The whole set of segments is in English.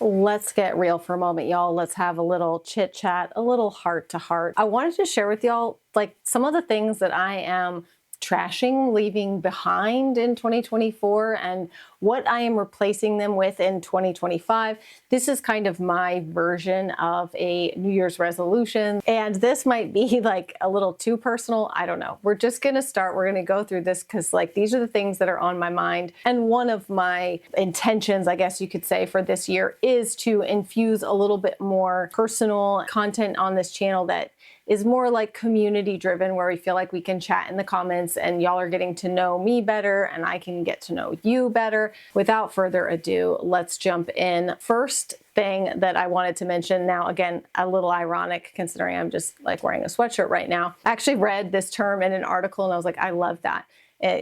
Let's get real for a moment, y'all. Let's have a little chit chat, a little heart to heart. I wanted to share with y'all like some of the things that I am trashing, leaving behind in 2024, and what I am replacing them with in 2025. This is kind of my version of a New Year's resolution, and this might be like a little too personal. I don't know. We're just going to start. We're going to go through this because like these are the things that are on my mind. And one of my intentions, I guess you could say, for this year is to infuse a little bit more personal content on this channel that is more like community driven, where we feel like we can chat in the comments and y'all are getting to know me better and I can get to know you better. Without further ado, let's jump in. First thing that I wanted to mention, now again, a little ironic considering I'm just like wearing a sweatshirt right now. I actually read this term in an article and I was like, I love that.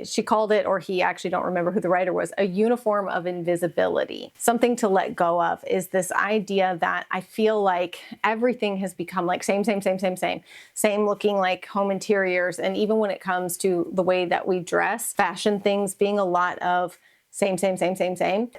She called it, or he, actually don't remember who the writer was, a uniform of invisibility. Something to let go of is this idea that I feel like everything has become like same looking like home interiors. And even when it comes to the way that we dress, fashion things being a lot of same.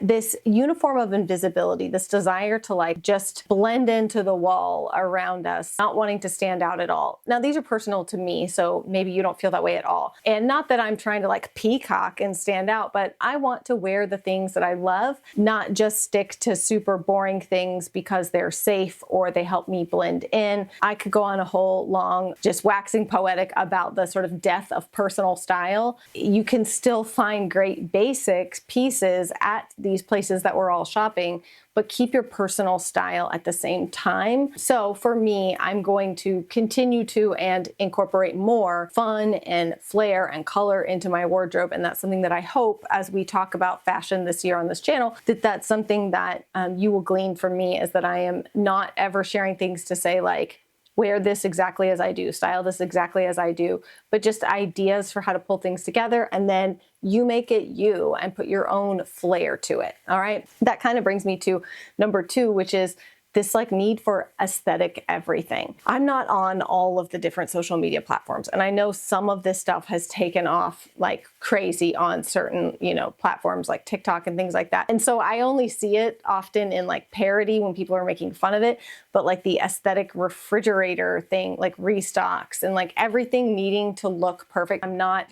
This uniform of invisibility, this desire to like just blend into the wall around us, not wanting to stand out at all. Now, these are personal to me, so maybe you don't feel that way at all. And not that I'm trying to like peacock and stand out, but I want to wear the things that I love, not just stick to super boring things because they're safe or they help me blend in. I could go on a whole long, just waxing poetic about the sort of death of personal style. You can still find great basics pieces at these places that we're all shopping, but keep your personal style at the same time. So for me, I'm going to continue to and incorporate more fun and flair and color into my wardrobe. And that's something that I hope, as we talk about fashion this year on this channel, that's something that you will glean from me, is that I am not ever sharing things to say like, wear this exactly as I do, style this exactly as I do, but just ideas for how to pull things together, and then you make it you and put your own flair to it. All right. That kind of brings me to number 2, which is this like need for aesthetic everything. I'm not on all of the different social media platforms, and I know some of this stuff has taken off like crazy on certain, platforms like TikTok and things like that. And so I only see it often in like parody when people are making fun of it, but like the aesthetic refrigerator thing, like restocks and like everything needing to look perfect. I'm not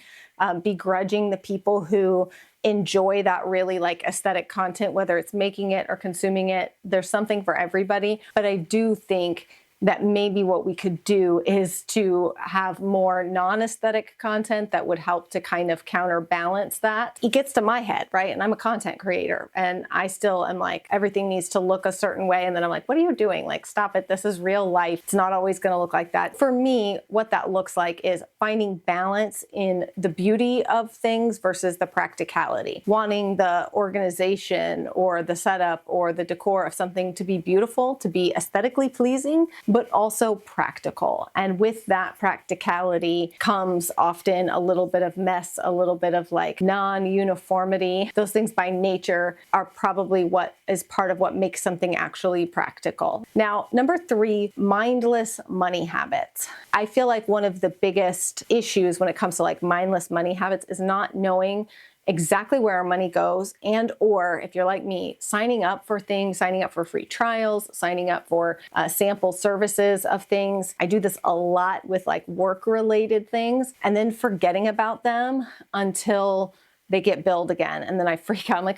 begrudging the people who enjoy that really like aesthetic content, whether it's making it or consuming it. There's something for everybody. But I do think that maybe what we could do is to have more non-aesthetic content that would help to kind of counterbalance that. It gets to my head, right? And I'm a content creator and I still am like, everything needs to look a certain way. And then I'm like, what are you doing? Like, stop it. This is real life. It's not always going to look like that. For me, what that looks like is finding balance in the beauty of things versus the practicality. Wanting the organization or the setup or the decor of something to be beautiful, to be aesthetically pleasing, but also practical. And with that practicality comes often a little bit of mess, a little bit of like non-uniformity. Those things by nature are probably what is part of what makes something actually practical. Now, number 3, mindless money habits. I feel like one of the biggest issues when it comes to like mindless money habits is not knowing exactly where our money goes, and or if you're like me, signing up for things, signing up for free trials, signing up for sample services of things. I do this a lot with like work-related things, and then forgetting about them until they get billed again. And then I freak out. I'm like,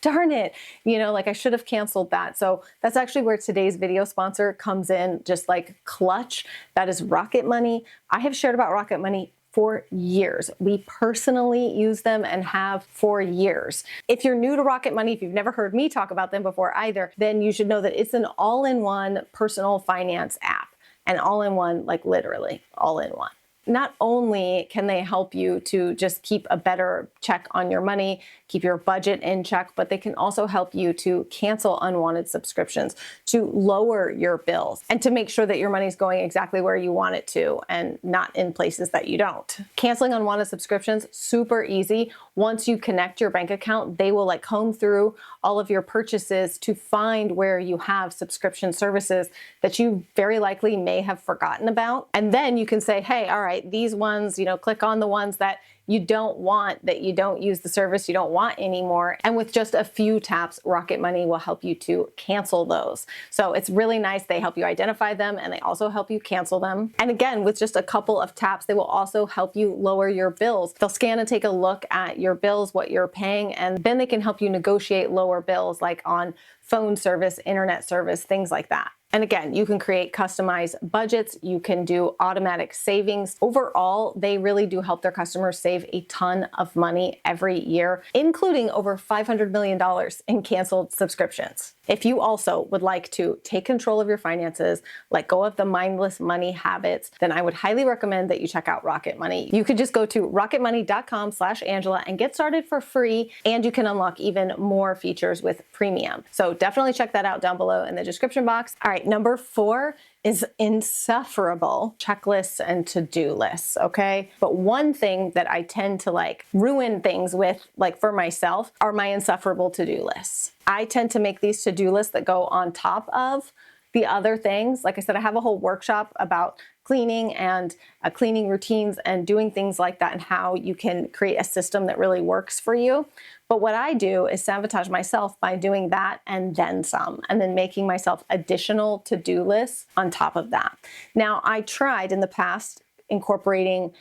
darn it. Like I should have canceled that. So that's actually where today's video sponsor comes in, just like clutch. That is Rocket Money. I have shared about Rocket Money for years. We personally use them and have for years. If you're new to Rocket Money, if you've never heard me talk about them before either, then you should know that it's an all-in-one personal finance app. And all-in-one, like literally all-in-one. Not only can they help you to just keep a better check on your money, keep your budget in check, but they can also help you to cancel unwanted subscriptions, to lower your bills, and to make sure that your money's going exactly where you want it to and not in places that you don't. Canceling unwanted subscriptions, super easy. Once you connect your bank account, they will like comb through all of your purchases to find where you have subscription services that you very likely may have forgotten about. And then you can say, hey, all right, these ones, click on the ones that you don't want, that you don't use the service you don't want anymore. And with just a few taps, Rocket Money will help you to cancel those. So it's really nice. They help you identify them and they also help you cancel them. And again, with just a couple of taps, they will also help you lower your bills. They'll scan and take a look at your bills, what you're paying, and then they can help you negotiate lower bills like on phone service, internet service, things like that. And again, you can create customized budgets. You can do automatic savings. Overall, they really do help their customers save a ton of money every year, including over $500 million in canceled subscriptions. If you also would like to take control of your finances, let go of the mindless money habits, then I would highly recommend that you check out Rocket Money. You could just go to rocketmoney.com/Angela and get started for free, and you can unlock even more features with premium. So definitely check that out down below in the description box. All right, number 4 is insufferable checklists and to-do lists, okay? But one thing that I tend to ruin things with, for myself, are my insufferable to-do lists. I tend to make these to-do lists that go on top of the other things. Like I said, I have a whole workshop about cleaning and cleaning routines and doing things like that and how you can create a system that really works for you. But what I do is sabotage myself by doing that and then some, and then making myself additional to-do lists on top of that. Now, I tried in the past incorporating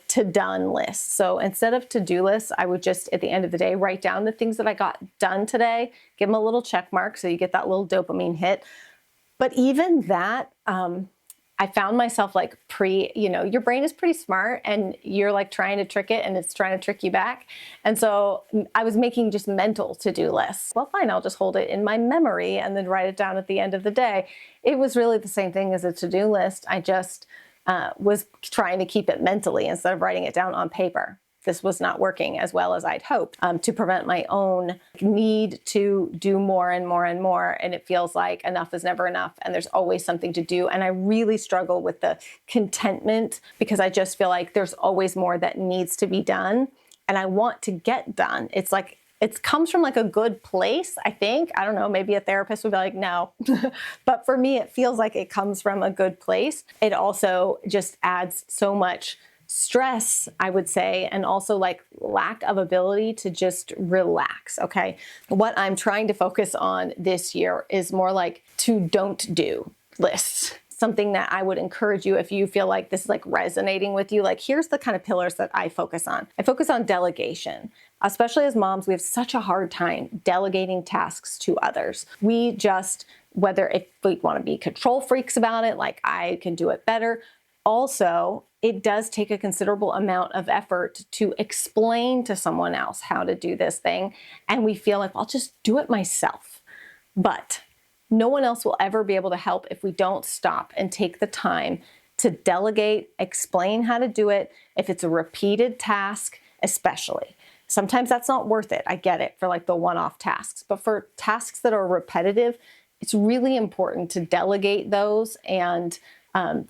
to-done lists. So instead of to-do lists, I would just, at the end of the day, write down the things that I got done today, give them a little check mark so you get that little dopamine hit. But even that, I found myself your brain is pretty smart and you're trying to trick it and it's trying to trick you back. And so I was making just mental to-do lists. Well, fine, I'll just hold it in my memory and then write it down at the end of the day. It was really the same thing as a to-do list. I just was trying to keep it mentally instead of writing it down on paper. This was not working as well as I'd hoped to prevent my own need to do more and more and more. And it feels like enough is never enough and there's always something to do. And I really struggle with the contentment because I just feel like there's always more that needs to be done and I want to get done. It's it comes from a good place, I think. I don't know, maybe a therapist would be like, no. But for me, it feels like it comes from a good place. It also just adds so much stress, I would say, and also lack of ability to just relax, okay? What I'm trying to focus on this year is more to don't do lists. Something that I would encourage you, if you feel like this is resonating with you, here's the kind of pillars that I focus on. I focus on delegation. Especially as moms, we have such a hard time delegating tasks to others. We just, whether if we want to be control freaks about it, I can do it better. Also, it does take a considerable amount of effort to explain to someone else how to do this thing. And we feel I'll just do it myself. But no one else will ever be able to help if we don't stop and take the time to delegate, explain how to do it. If it's a repeated task, especially. Sometimes that's not worth it. I get it for the one-off tasks. But for tasks that are repetitive, it's really important to delegate those and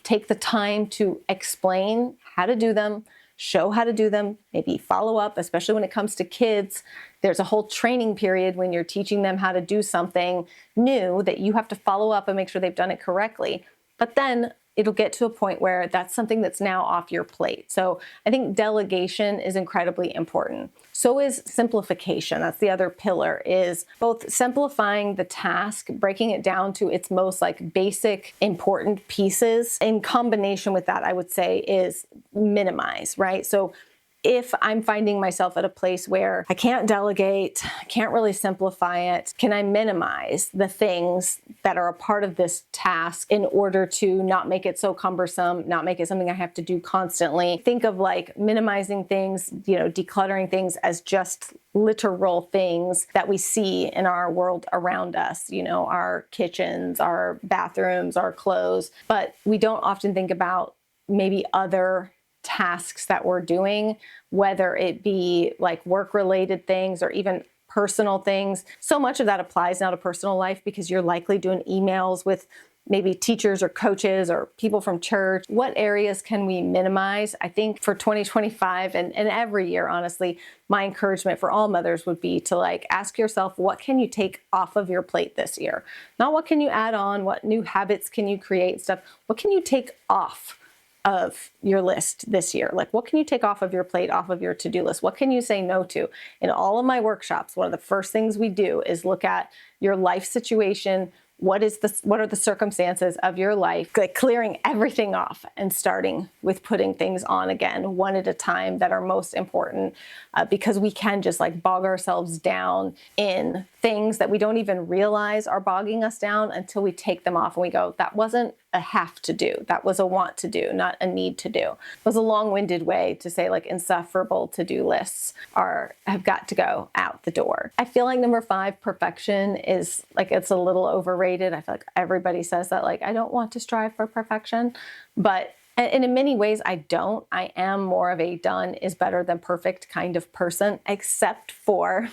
take the time to explain how to do them, show how to do them, maybe follow up, especially when it comes to kids. There's a whole training period when you're teaching them how to do something new that you have to follow up and make sure they've done it correctly. But then it'll get to a point where that's something that's now off your plate. So I think delegation is incredibly important. So is simplification. That's the other pillar, is both simplifying the task, breaking it down to its most basic, important pieces. In combination with that, I would say is minimize, right? So if I'm finding myself at a place where I can't delegate, I can't really simplify it, can I minimize the things that are a part of this task in order to not make it so cumbersome, not make it something I have to do constantly? Think of minimizing things, decluttering things as just literal things that we see in our world around us, our kitchens, our bathrooms, our clothes. But we don't often think about maybe other tasks that we're doing, whether it be work-related things or even personal things. So much of that applies now to personal life because you're likely doing emails with maybe teachers or coaches or people from church. What areas can we minimize? I think for 2025 and every year, honestly, my encouragement for all mothers would be to ask yourself, what can you take off of your plate this year? Not what can you add on, what new habits can you create, stuff. What can you take off of your list this year? Like, what can you take off of your plate, off of your to-do list? What can you say no to? In all of my workshops, one of the first things we do is look at your life situation. What are the circumstances of your life? Like clearing everything off and starting with putting things on again, one at a time, that are most important, because we can just like bog ourselves down in things that we don't even realize are bogging us down until we take them off and we go, that wasn't a have to do. That was a want to do, not a need to do. It was a long-winded way to say like insufferable to-do lists have got to go out the door. I feel like number 5, perfection, is like, it's a little overrated. I feel like everybody says that, like, I don't want to strive for perfection, but and in many ways I don't. I am more of a done is better than perfect kind of person, except for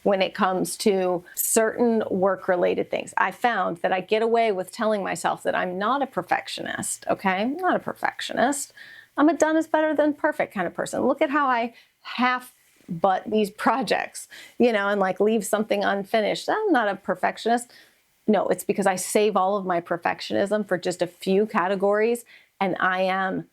when it comes to certain work-related things. I found that I get away with telling myself that I'm not a perfectionist, okay? I'm not a perfectionist. I'm a done is better than perfect kind of person. Look at how I half-butt these projects, and like leave something unfinished. I'm not a perfectionist. No, it's because I save all of my perfectionism for just a few categories, and I am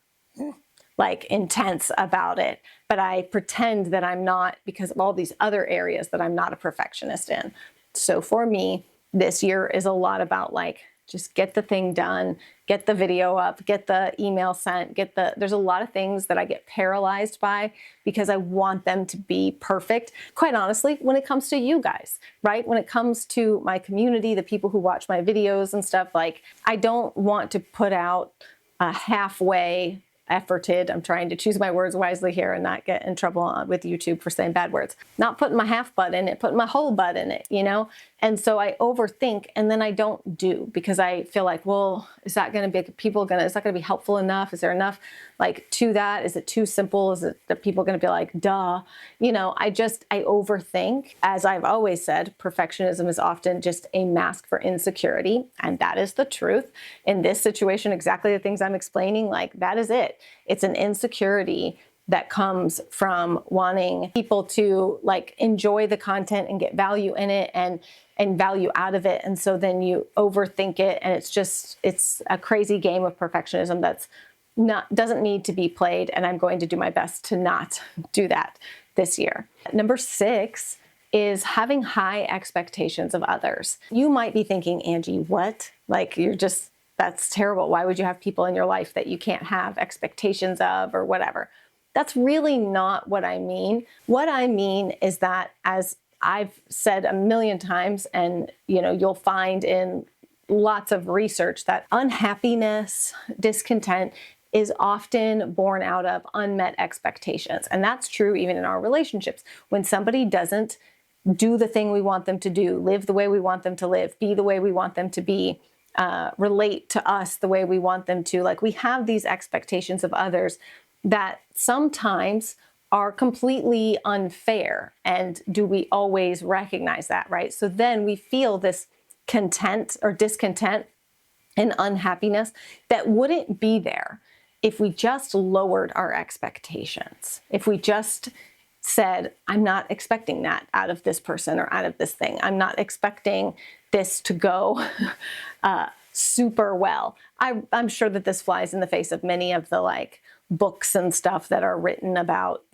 like intense about it, but I pretend that I'm not because of all these other areas that I'm not a perfectionist in. So for me, this year is a lot about like, just get the thing done, get the video up, get the email sent, there's a lot of things that I get paralyzed by because I want them to be perfect. Quite honestly, when it comes to you guys, right? When it comes to my community, the people who watch my videos and stuff, like, I don't want to put out a halfway efforted. I'm trying to choose my words wisely here and not get in trouble with YouTube for saying bad words. Not putting my half butt in it, putting my whole butt in it, And so I overthink and then I don't do because I feel like, well, is that going to be is that going to be helpful enough? Is there enough like to that? Is it too simple? Is it that people are going to be like, duh? I overthink. As I've always said, perfectionism is often just a mask for insecurity. And that is the truth. In this situation, exactly the things I'm explaining, like that is it. It's an insecurity that comes from wanting people to like enjoy the content and get value in it and value out of it. And so then you overthink it. And it's a crazy game of perfectionism doesn't need to be played. And I'm going to do my best to not do that this year. Number 6 is having high expectations of others. You might be thinking, Angie, what? Like that's terrible. Why would you have people in your life that you can't have expectations of or whatever? That's really not what I mean. What I mean is that, as I've said a million times, and you'll find in lots of research, that unhappiness, discontent is often born out of unmet expectations. And that's true even in our relationships. When somebody doesn't do the thing we want them to do, live the way we want them to live, be the way we want them to be, relate to us the way we want them to, like, we have these expectations of others that sometimes are completely unfair. And do we always recognize that, right? So then we feel this content or discontent and unhappiness that wouldn't be there if we just lowered our expectations. If we just said, I'm not expecting that out of this person or out of this thing. I'm not expecting this to go super well. I'm sure that this flies in the face of many of the like books and stuff that are written about,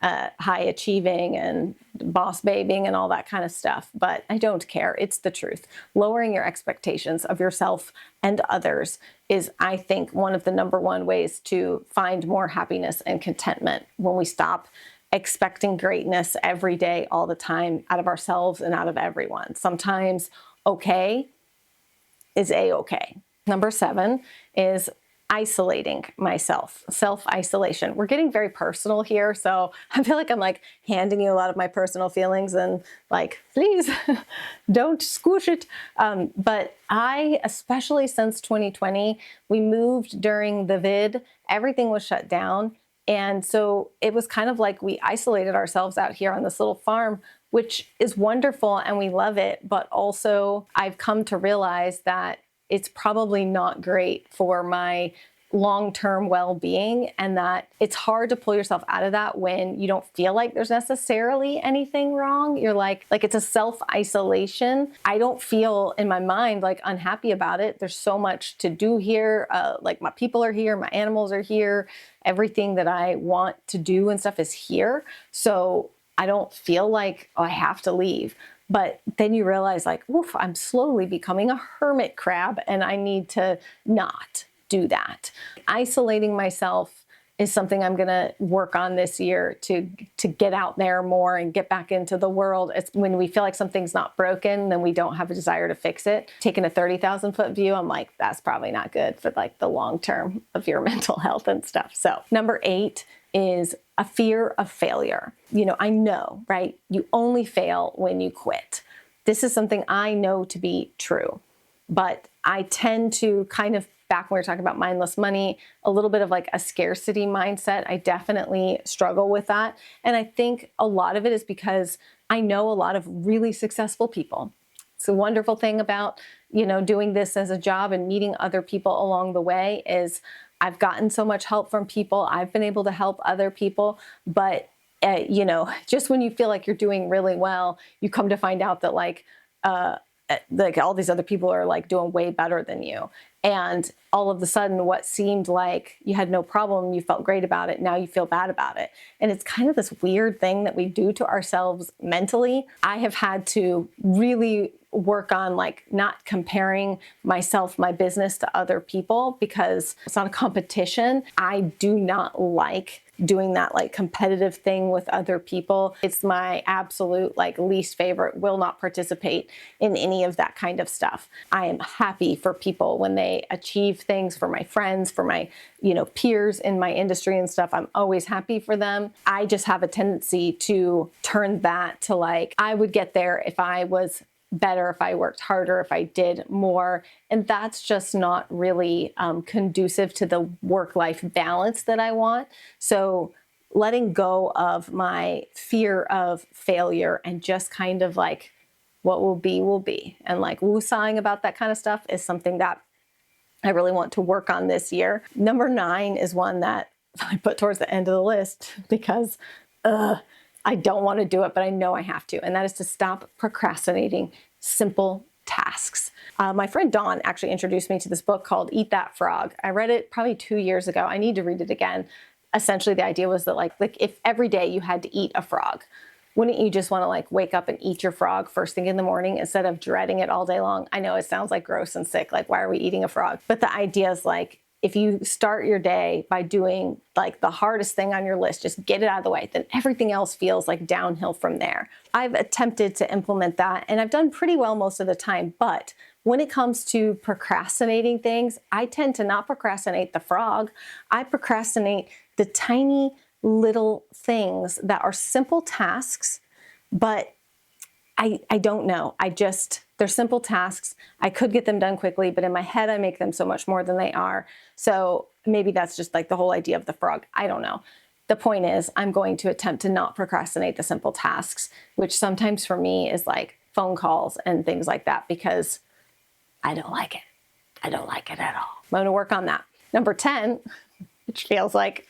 high achieving and boss babying and all that kind of stuff. But I don't care. It's the truth. Lowering your expectations of yourself and others is, I think, one of the number one ways to find more happiness and contentment when we stop expecting greatness every day, all the time, out of ourselves and out of everyone. Sometimes okay is a-okay. Number 7 is isolating myself, self-isolation. We're getting very personal here, so I feel like I'm like handing you a lot of my personal feelings and like, please don't squish it. But especially since 2020, we moved during the vid, everything was shut down. And so it was kind of like we isolated ourselves out here on this little farm, which is wonderful and we love it. But also I've come to realize that it's probably not great for my long-term well-being, and that it's hard to pull yourself out of that when you don't feel like there's necessarily anything wrong. You're like it's a self-isolation. I don't feel in my mind like unhappy about it. There's so much to do here. Like my people are here, my animals are here, everything that I want to do and stuff is here. So I don't feel like, oh, I have to leave. But then you realize like, woof, I'm slowly becoming a hermit crab and I need to not do that. Isolating myself is something I'm going to work on this year to get out there more and get back into the world. It's when we feel like something's not broken, then we don't have a desire to fix it. Taking a 30,000 foot view, I'm like, that's probably not good for like the long term of your mental health and stuff. So number 8 is a fear of failure. I know, right? You only fail when you quit. This is something I know to be true, but I tend to kind of, back when we were talking about mindless money, a little bit of like a scarcity mindset. I definitely struggle with that. And I think a lot of it is because I know a lot of really successful people. It's a wonderful thing about, doing this as a job and meeting other people along the way is I've gotten so much help from people. I've been able to help other people, but just when you feel like you're doing really well, you come to find out that like all these other people are like doing way better than you. And all of a sudden, what seemed like you had no problem, you felt great about it, now you feel bad about it. And it's kind of this weird thing that we do to ourselves mentally. I have had to really work on like not comparing myself, my business to other people because it's not a competition. I do not like doing that like competitive thing with other people. It's my absolute like least favorite, will not participate in any of that kind of stuff. I am happy for people when they achieve things, for my friends, for my, peers in my industry and stuff. I'm always happy for them. I just have a tendency to turn that to like, I would get there if I was better, if I worked harder, if I did more. And that's just not really conducive to the work-life balance that I want. So letting go of my fear of failure and just kind of like, what will be, will be. And like woosahing about that kind of stuff is something that I really want to work on this year. Number 9 is one that I put towards the end of the list because I don't want to do it, but I know I have to. And that is to stop procrastinating simple tasks. My friend Dawn actually introduced me to this book called Eat That Frog. I read it probably 2 years ago. I need to read it again. Essentially, the idea was that like if every day you had to eat a frog, wouldn't you just want to like wake up and eat your frog first thing in the morning instead of dreading it all day long? I know it sounds like gross and sick. Like, why are we eating a frog? But the idea is like, if you start your day by doing like the hardest thing on your list, just get it out of the way, then everything else feels like downhill from there. I've attempted to implement that and I've done pretty well most of the time. But when it comes to procrastinating things, I tend to not procrastinate the frog. I procrastinate the tiny little things that are simple tasks, but I don't know. They're simple tasks. I could get them done quickly, but in my head, I make them so much more than they are. So maybe that's just like the whole idea of the frog. I don't know. The point is, I'm going to attempt to not procrastinate the simple tasks, which sometimes for me is like phone calls and things like that, because I don't like it. I don't like it at all. I'm going to work on that. Number 10, which feels like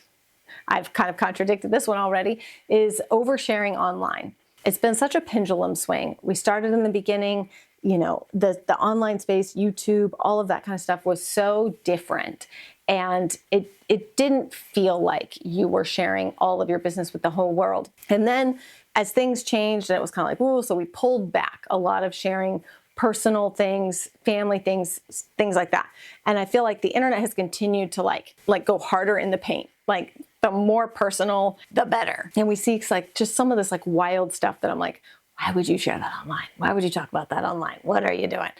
I've kind of contradicted this one already, is oversharing online. It's been such a pendulum swing. We started in the beginning, the online space, YouTube, all of that kind of stuff was so different. And it didn't feel like you were sharing all of your business with the whole world. And then as things changed, and it was kind of like, ooh, so we pulled back a lot of sharing personal things, family things, things like that. And I feel like the internet has continued to like go harder in the paint. Like the more personal, the better. And we see like just some of this like wild stuff that I'm like, why would you share that online? Why would you talk about that online? What are you doing?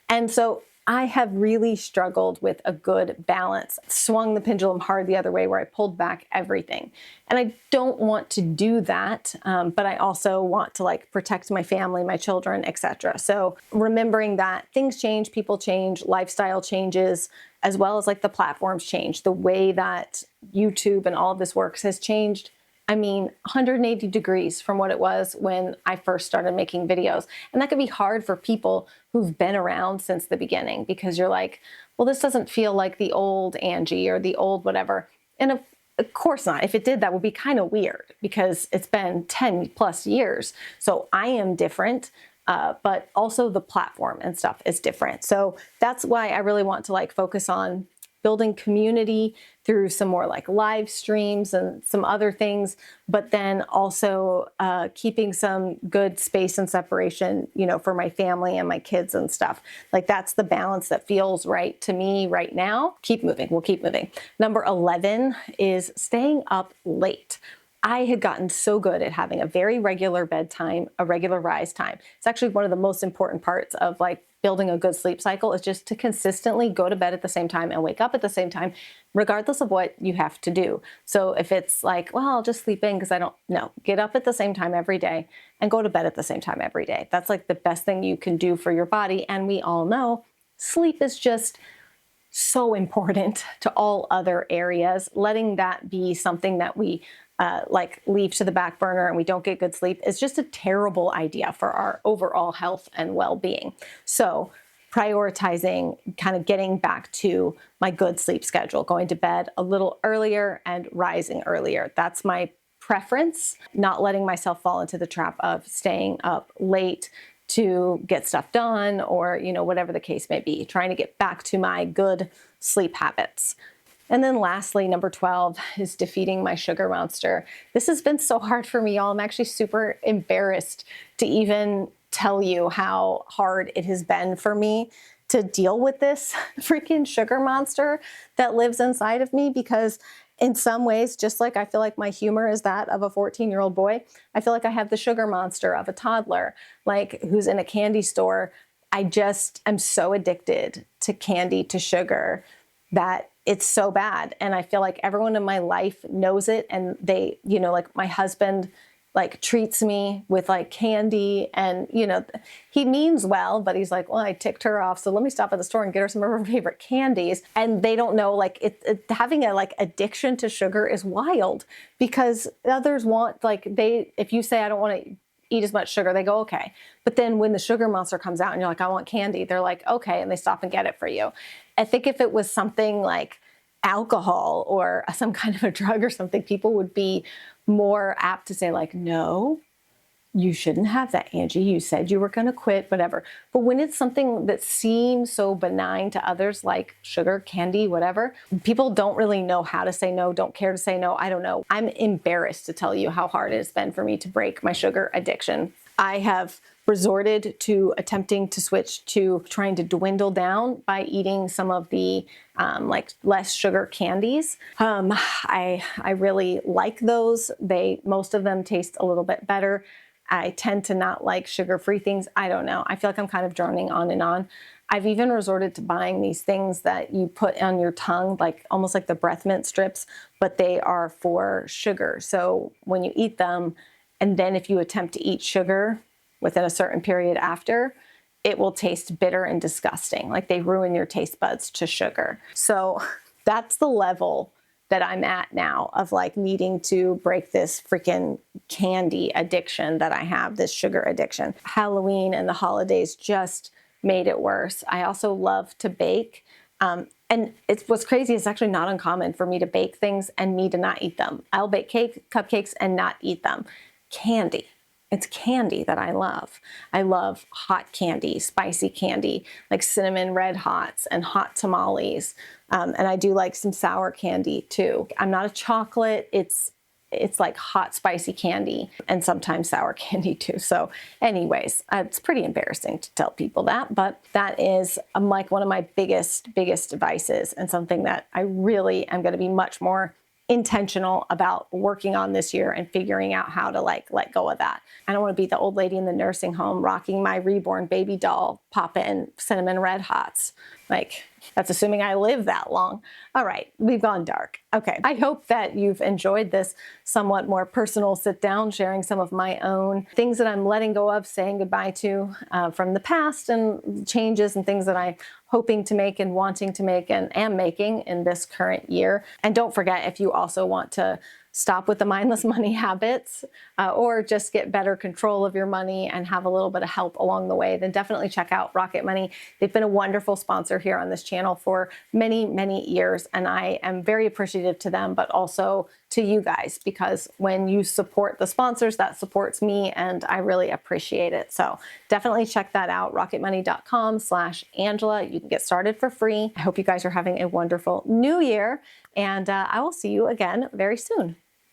And so I have really struggled with a good balance, swung the pendulum hard the other way where I pulled back everything. And I don't want to do that, but I also want to like protect my family, my children, etc. So remembering that things change, people change, lifestyle changes, as well as like the platforms change. The way that YouTube and all of this works has changed I mean, 180 degrees from what it was when I first started making videos. And that could be hard for people who've been around since the beginning, because you're like, well, this doesn't feel like the old Angie or the old whatever. And of course not. If it did, that would be kind of weird because it's been 10 plus years. So I am different. But also the platform and stuff is different. So that's why I really want to like focus on building community through some more like live streams and some other things, but then also keeping some good space and separation, you know, for my family and my kids and stuff. Like that's the balance that feels right to me right now. Keep moving. We'll keep moving. Number 11 is staying up late. I had gotten so good at having a very regular bedtime, a regular rise time. It's actually one of the most important parts of like building a good sleep cycle, is just to consistently go to bed at the same time and wake up at the same time, regardless of what you have to do. So if it's like, well, I'll just sleep in because I don't know, get up at the same time every day and go to bed at the same time every day. That's like the best thing you can do for your body. And we all know sleep is just so important to all other areas. Letting that be something that we like leave to the back burner and we don't get good sleep is just a terrible idea for our overall health and well-being. So prioritizing kind of getting back to my good sleep schedule, going to bed a little earlier and rising earlier. That's my preference, not letting myself fall into the trap of staying up late to get stuff done, or, you know, whatever the case may be, trying to get back to my good sleep habits. And then lastly, number 12 is defeating my sugar monster. This has been so hard for me, y'all. I'm actually super embarrassed to even tell you how hard it has been for me to deal with this freaking sugar monster that lives inside of me, because in some ways, just like I feel like my humor is that of a 14-year-old boy, I feel like I have the sugar monster of a toddler, like who's in a candy store. I'm so addicted to candy, to sugar, that it's so bad. And I feel like everyone in my life knows it. And they, you know, like my husband, like treats me with like candy, and, you know, he means well, but he's like, well, I ticked her off, so let me stop at the store and get her some of her favorite candies. And they don't know, like having a like addiction to sugar is wild, because others want, like, if you say, I don't want to eat as much sugar, they go, okay. But then when the sugar monster comes out and you're like, I want candy, they're like, okay. And they stop and get it for you. I think if it was something like alcohol or some kind of a drug or something, people would be more apt to say like, no, you shouldn't have that, Angie. You said you were going to quit, whatever. But when it's something that seems so benign to others, like sugar, candy, whatever, people don't really know how to say no, don't care to say no. I don't know. I'm embarrassed to tell you how hard it has been for me to break my sugar addiction. I have resorted to attempting to switch to trying to dwindle down by eating some of the like less sugar candies. I really like those. Most of them taste a little bit better. I tend to not like sugar-free things. I don't know. I feel like I'm kind of droning on and on. I've even resorted to buying these things that you put on your tongue, like almost like the breath mint strips, but they are for sugar. So when you eat them, and then if you attempt to eat sugar within a certain period after, it will taste bitter and disgusting. Like they ruin your taste buds to sugar. So that's the level that I'm at now of like needing to break this freaking candy addiction that I have, this sugar addiction. Halloween and the holidays just made it worse. I also love to bake. And what's crazy, it's actually not uncommon for me to bake things and me to not eat them. I'll bake cupcakes and not eat them. Candy. It's candy that I love. I love hot candy, spicy candy, like cinnamon red hots and hot tamales. And I do like some sour candy too. I'm not a chocolate. It's like hot spicy candy and sometimes sour candy too. So anyways, it's pretty embarrassing to tell people that, but that is like one of my biggest vices, and something that I really am going to be much more intentional about working on this year and figuring out how to like let go of that. I don't want to be the old lady in the nursing home rocking my reborn baby doll, popping cinnamon red hots. Like, that's assuming I live that long. All right, we've gone dark. Okay, I hope that you've enjoyed this somewhat more personal sit down, sharing some of my own things that I'm letting go of, saying goodbye to from the past, and changes and things that I'm hoping to make and wanting to make and am making in this current year. And don't forget, if you also want to stop with the mindless money habits, or just get better control of your money and have a little bit of help along the way, then definitely check out Rocket Money. They've been a wonderful sponsor here on this channel for many, many years, and I am very appreciative to them, but also to you guys, because when you support the sponsors, that supports me, and I really appreciate it. So definitely check that out, rocketmoney.com/Angela. You can get started for free. I hope you guys are having a wonderful new year, and I will see you again very soon.